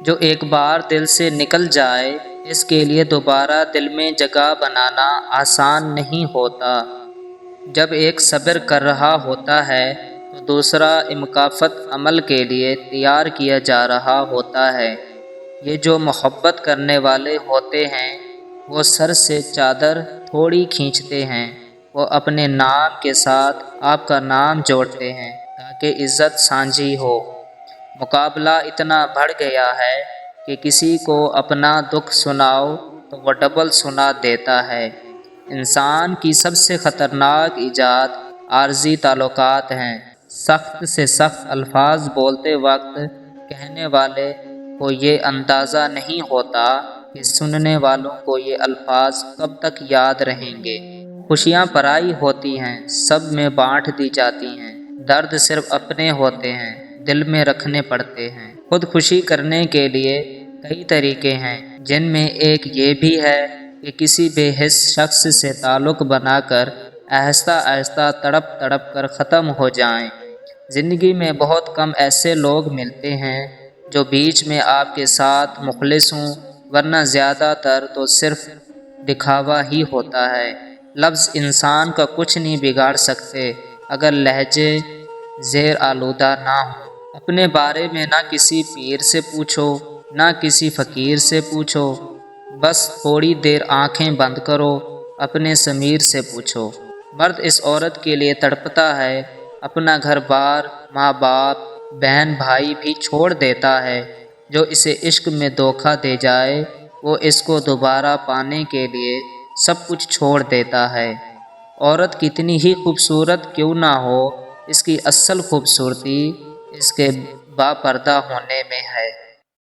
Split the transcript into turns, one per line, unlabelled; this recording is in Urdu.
جو ایک بار دل سے نکل جائے اس کے لیے دوبارہ دل میں جگہ بنانا آسان نہیں ہوتا۔ جب ایک صبر کر رہا ہوتا ہے تو دوسرا مکافات عمل کے لیے تیار کیا جا رہا ہوتا ہے۔ یہ جو محبت کرنے والے ہوتے ہیں وہ سر سے چادر تھوڑی کھینچتے ہیں، وہ اپنے نام کے ساتھ آپ کا نام جوڑتے ہیں تاکہ عزت سانجھی ہو۔ مقابلہ اتنا بڑھ گیا ہے کہ کسی کو اپنا دکھ سناؤ تو وہ ڈبل سنا دیتا ہے۔ انسان کی سب سے خطرناک ایجاد عارضی تعلقات ہیں۔ سخت سے سخت الفاظ بولتے وقت کہنے والے کو یہ اندازہ نہیں ہوتا کہ سننے والوں کو یہ الفاظ کب تک یاد رہیں گے۔ خوشیاں پرائی ہوتی ہیں، سب میں بانٹ دی جاتی ہیں۔ درد صرف اپنے ہوتے ہیں، دل میں رکھنے پڑتے ہیں۔ خود خوشی کرنے کے لیے کئی طریقے ہیں، جن میں ایک یہ بھی ہے کہ کسی بے حس شخص سے تعلق بنا کر آہستہ آہستہ تڑپ تڑپ کر ختم ہو جائیں۔ زندگی میں بہت کم ایسے لوگ ملتے ہیں جو بیچ میں آپ کے ساتھ مخلص ہوں، ورنہ زیادہ تر تو صرف دکھاوا ہی ہوتا ہے۔ لفظ انسان کا کچھ نہیں بگاڑ سکتے اگر لہجے زیر آلودہ نہ ہوں۔ اپنے بارے میں نہ کسی پیر سے پوچھو نہ کسی فقیر سے پوچھو، بس تھوڑی دیر آنکھیں بند کرو، اپنے ضمیر سے پوچھو۔ مرد اس عورت کے لیے تڑپتا ہے، اپنا گھر بار، ماں باپ، بہن بھائی بھی چھوڑ دیتا ہے۔ جو اسے عشق میں دھوکہ دے جائے وہ اس کو دوبارہ پانے کے لیے سب کچھ چھوڑ دیتا ہے۔ عورت کتنی ہی خوبصورت کیوں نہ ہو، اس کی اصل خوبصورتی اس کے باپردہ ہونے میں ہے۔